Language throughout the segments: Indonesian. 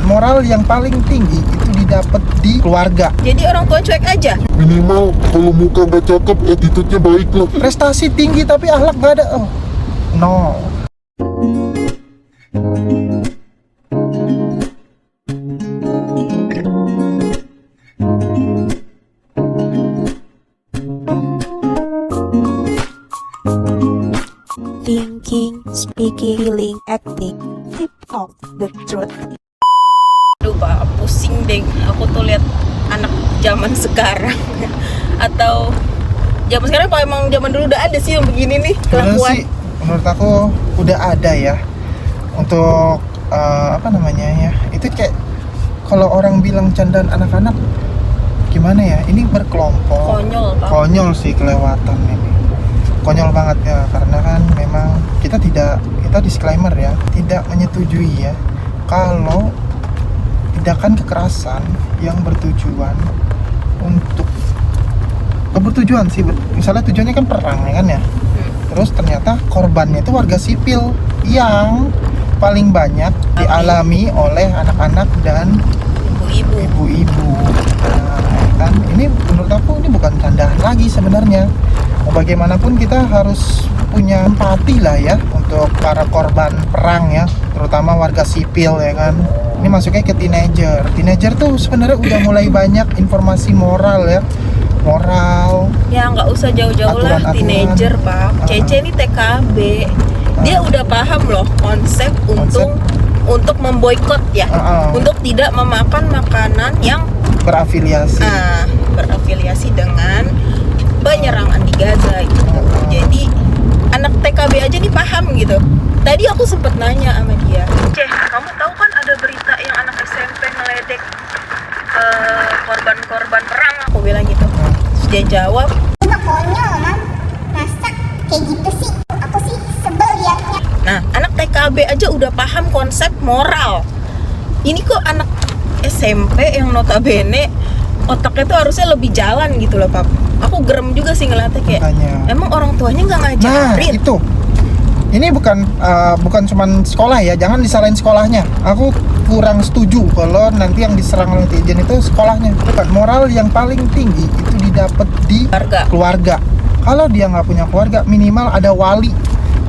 Moral yang paling tinggi itu didapat di keluarga. Jadi orang tua cuek aja. Minimal kalau muka nggak cakep, attitude-nya baik lah. Prestasi tinggi tapi akhlak nggak ada. Oh, no. Thinking, speaking, feeling, acting, tip of the truth. Aduh Pak, pusing deh. Aku tuh lihat anak zaman sekarang atau zaman sekarang apa emang zaman dulu udah ada sih yang begini nih Sebenarnya kelakuan? sih, menurut aku udah ada ya. Untuk apa namanya ya? Itu kayak kalau orang bilang candaan anak-anak gimana ya? Ini berkelompok. Konyol Pak. Konyol sih, kelewatan ini. Konyol banget ya, karena kan memang kita disclaimer ya, tidak menyetujui ya kalau tindakan kekerasan yang bertujuan sih, misalnya tujuannya kan perang ya kan ya. Terus ternyata korbannya itu warga sipil yang paling banyak dialami oleh anak-anak dan ibu-ibu. Nah, kan ini menurut aku ini bukan candaan lagi sebenarnya. Bagaimanapun kita harus punya empati lah ya untuk para korban perang ya, terutama warga sipil ya kan. Ini masuknya ke teenager. Teenager tuh sebenarnya udah mulai banyak informasi moral ya. Moral. Ya nggak usah jauh-jauh lah, Aturan-aturan. teenager Pak. Cece ini TKB. Dia udah paham loh konsep untuk memboikot ya. Untuk tidak memakan makanan yang Berafiliasi. berafiliasi dengan penyerangan di Gaza gitu. Jadi anak TKB aja nih paham gitu. Tadi aku sempet nanya sama dia, Ceh, kamu tahu kan ada berita yang anak SMP ngeledek korban-korban perang? Aku bilang gitu. Terus dia jawab, Itu konyol, Mam. Masa kayak gitu sih? Aku sih sebel liatnya. nah anak TKB aja udah paham konsep moral. Ini kok anak SMP yang notabene otaknya tuh harusnya lebih jalan gitu loh Pak. Aku gerem juga sih ngeliatnya kayak Makanya. emang orang tuanya nggak Nah, ngajarin. itu. Ini bukan cuman sekolah ya, jangan disalahin sekolahnya. Aku kurang setuju kalau nanti yang diserang oleh netizen itu sekolahnya. Bukan, moral yang paling tinggi itu didapat di keluarga. Kalau dia nggak punya keluarga, minimal ada wali,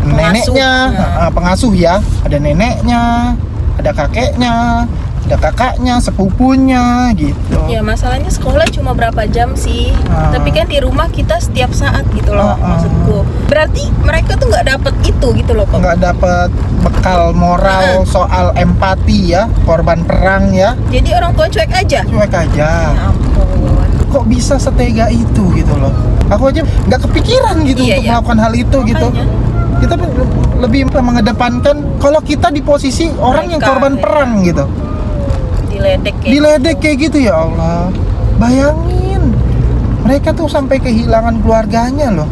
neneknya, pengasuh ya. Ada neneknya, ada kakeknya, ada kakaknya, sepupunya gitu. Ya masalahnya sekolah cuma berapa jam sih, tapi kan di rumah kita setiap saat gitu loh, maksudku. Berarti mereka tuh nggak dapet itu gitu loh Pak. Nggak dapet bekal moral soal empati ya, korban perang ya. Jadi orang tua cuek aja. Cuek aja. Ya ampun. Kok bisa setega itu gitu loh. Aku aja nggak kepikiran gitu untuk melakukan hal itu. Makanya. Gitu. Kita lebih mengedepankan kalau kita di posisi orang yang korban perang gitu. Diledek kayak gitu ya Allah. Bayangin, mereka tuh sampai kehilangan keluarganya loh.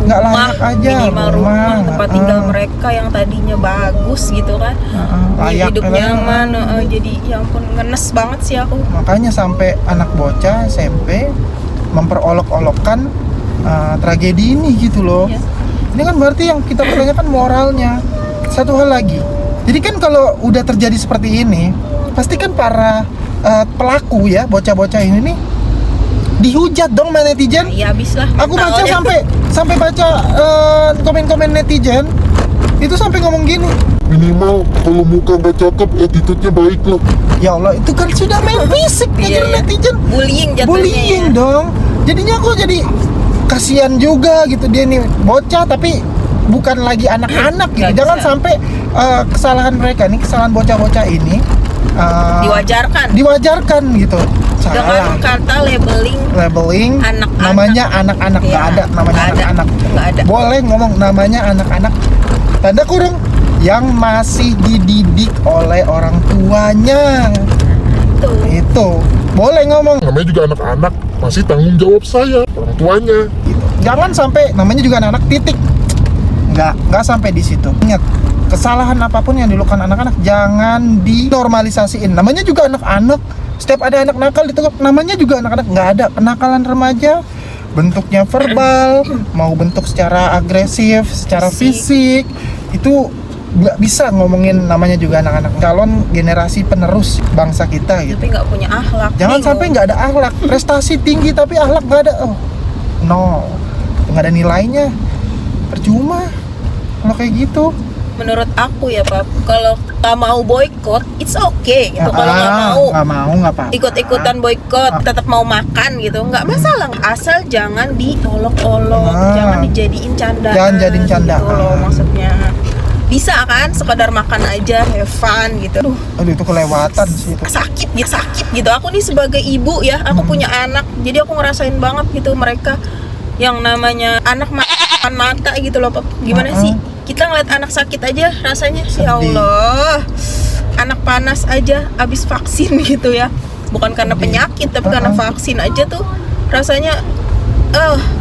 Nggak layak aja. Minimal rumah tempat tinggal mereka yang tadinya bagus gitu kan, layak, hidup nyaman. Jadi ya ampun, ngenes banget sih aku. Makanya sampai anak bocah SMP memperolok-olokkan tragedi ini gitu loh. Ini kan berarti yang kita pertanyakan moralnya. Satu hal lagi, jadi kan kalau udah terjadi seperti ini, pasti kan para pelaku ya, bocah-bocah ini nih dihujat dong sama netizen. Iya habis lah. Aku baca sampai baca komen-komen netizen itu sampai ngomong gini. Minimal kalau muka nggak cakep, attitude-nya baik lah. Ya Allah, itu kan sudah main fisik gitu netizen. Bullying jatuhnya. Bullying dong. Jadinya aku jadi kasihan juga gitu, dia nih bocah tapi bukan lagi anak-anak gitu. Jangan sampai kesalahan mereka nih, kesalahan bocah-bocah ini diwajarkan gitu. Dengan kata labeling anak-anak. Namanya anak-anak nggak ada namanya anak-anak. Boleh ngomong namanya anak-anak tanda kurung yang masih dididik oleh orang tuanya. Itu boleh ngomong. Namanya juga anak-anak, masih tanggung jawab saya, orang tuanya. Gitu. Jangan sampai namanya juga anak-anak titik. Nggak sampai di situ. Ingat, kesalahan apapun yang dilakukan anak-anak jangan dinormalisasiin. Namanya juga anak-anak. Setiap ada anak nakal itu namanya juga anak-anak. Nggak ada kenakalan remaja. Bentuknya verbal, mau bentuk secara agresif, secara fisik, itu nggak bisa ngomongin namanya juga anak-anak calon generasi penerus bangsa kita gitu. Tapi nggak punya akhlak. Jangan Bingung. sampai nggak ada akhlak, prestasi tinggi tapi akhlak nggak ada. Oh, no, nggak ada nilainya, percuma kalau kayak gitu. Menurut aku ya Pap, kalau tak mau boykot, it's okay gitu. Kalau nggak mau nggak apa-apa. ikut-ikutan boykot, tetap mau makan gitu, nggak masalah. Asal jangan diolok-olok, jangan dijadiin candaan. Jangan jadiin candaan. Gitu loh maksudnya. Bisa kan, sekedar makan aja, have fun gitu. Aduh, itu kelewatan sih itu. Sakit gitu. Aku nih sebagai ibu ya, aku punya anak, jadi aku ngerasain banget gitu mereka yang namanya anak makan mata gitu loh Pap. Gimana sih? Kita ngeliat anak sakit aja rasanya, ya Allah, anak panas aja abis vaksin gitu ya, bukan karena penyakit tapi karena vaksin aja tuh rasanya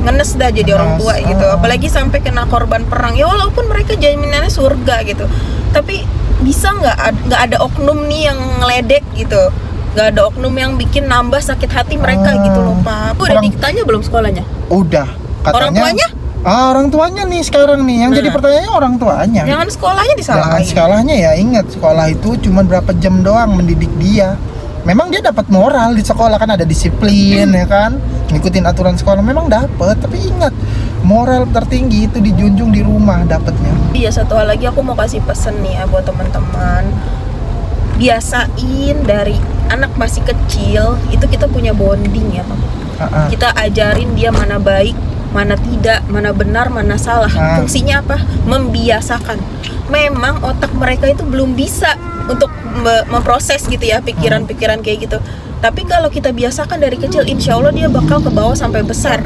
ngenes dah jadi orang tua gitu. Apalagi sampai kena korban perang ya, walaupun mereka jaminannya surga gitu, tapi bisa nggak ada oknum nih yang ngeledek gitu, nggak ada oknum yang bikin nambah sakit hati mereka gitu loh Pak. Udah ditanya belum sekolahnya? Udah, katanya. Orang tuanya? Orang tuanya nih sekarang nih, yang jadi pertanyaannya orang tuanya. Jangan sekolahnya disalahin. Jangan sekolahnya ya, ingat sekolah itu cuma berapa jam doang mendidik dia. Memang dia dapat moral di sekolah, kan ada disiplin ya kan, ngikutin aturan sekolah memang dapat. Tapi ingat, moral tertinggi itu dijunjung di rumah dapatnya. Iya, satu hal lagi aku mau kasih pesen nih ya buat teman-teman. Biasain dari anak masih kecil itu kita punya bonding ya Pak. Kita ajarin dia mana baik, mana tidak, mana benar, mana salah. Fungsinya apa? Membiasakan. Memang otak mereka itu belum bisa untuk memproses gitu ya pikiran-pikiran kayak gitu. Tapi kalau kita biasakan dari kecil, insya Allah dia bakal ke bawah sampai besar.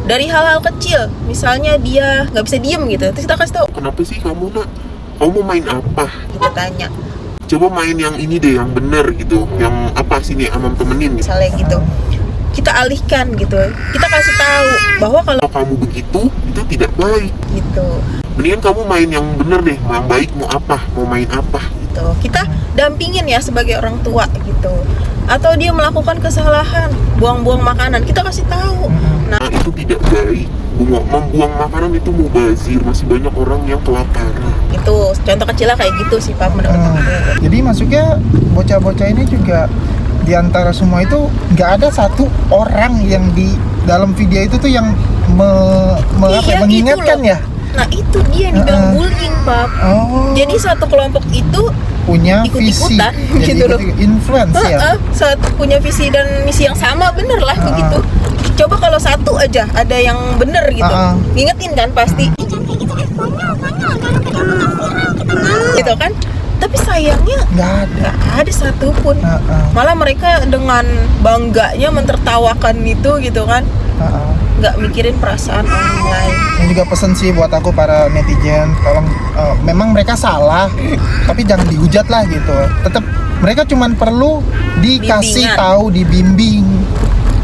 Dari hal-hal kecil, misalnya dia nggak bisa diem gitu, terus kita kasih tahu. Kenapa sih kamu nak? Kamu mau main apa? Kita tanya. Coba main yang ini deh, yang bener gitu. Yang apa sih nih, amam temenin gitu. Misalnya gitu. Kita alihkan gitu, kita kasih tahu bahwa kalau kamu begitu itu tidak baik gitu, mendingan kamu main yang bener deh, yang baik, mau apa, mau main apa gitu. Kita dampingin ya sebagai orang tua gitu. Atau dia melakukan kesalahan, buang-buang makanan, kita kasih tahu. Nah itu tidak baik. Membuang makanan itu mubazir, masih banyak orang yang kelaparan. Itu contoh kecilnya kayak gitu sih Pak menurut aku. Jadi maksudnya bocah-bocah ini juga di antara semua itu nggak ada satu orang yang di dalam video itu tuh yang mengingatkan gitu ya. Nah itu dia yang dibilang bullying Pak. Jadi satu kelompok itu punya visi, gitu loh, influence ya. Satu punya visi dan misi yang sama, bener lah begitu. Coba kalau satu aja ada yang bener gitu, ngingetin kan pasti. Gitu kan. Tapi sayangnya nggak ada satupun. Malah mereka dengan bangganya mentertawakan itu gitu kan, nggak mikirin perasaan orang lain. Ini juga pesan sih buat aku para netizen, tolong memang mereka salah, tapi jangan dihujat lah gitu. Tetap mereka cuman perlu dikasih tahu, dibimbing.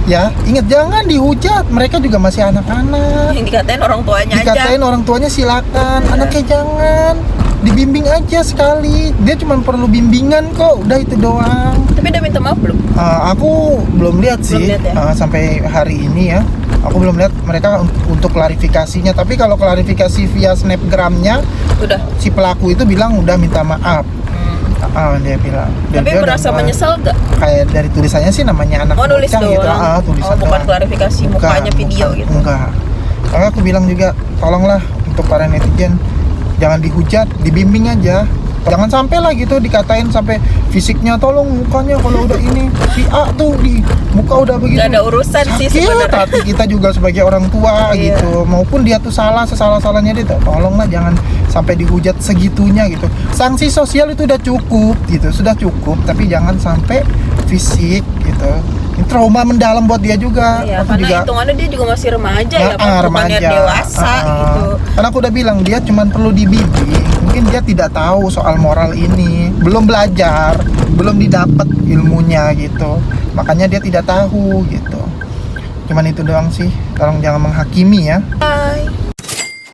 Ya, ingat jangan dihujat. Mereka juga masih anak-anak. Yang dikatain orang tuanya aja. Dikatain orang tuanya silakan, anaknya jangan. Dibimbing aja sekali. Dia cuma perlu bimbingan kok, udah itu doang. Tapi udah minta maaf belum? Aku belum lihat sih. Belum lihat ya? Sampai hari ini ya. Aku belum lihat mereka untuk klarifikasinya. Tapi kalau klarifikasi via snapgramnya, udah. Si pelaku itu bilang udah minta maaf. Dia bilang. Tapi merasa menyesal gak? Kayak dari tulisannya sih namanya anak nulis bocah doang. gitu. Tulisan bukan doang. klarifikasi mukanya video gitu. Enggak. Makanya aku bilang juga, tolonglah untuk para netizen, jangan dihujat, dibimbing aja. Jangan sampai lah gitu dikatain sampai fisiknya, tolong mukanya kalau udah ini si A tuh di muka udah begitu. Gak ada urusan sih sebenarnya. Tapi kita juga sebagai orang tua gitu, maupun dia tuh salah sesalah-salahnya dia, tolonglah jangan sampai dihujat segitunya gitu. Sanksi sosial itu udah cukup gitu, sudah cukup, tapi jangan sampai fisik gitu. Ini trauma mendalam buat dia juga. Iya, aku karena juga, hitungannya dia juga masih remaja ya, Pak, bukannya remaja. dewasa gitu. Karena aku udah bilang dia cuma perlu dibimbing. Mungkin dia tidak tahu soal moral ini, belum belajar, belum didapat ilmunya gitu. Makanya dia tidak tahu gitu. Cuman itu doang sih. Tolong jangan menghakimi ya. Bye.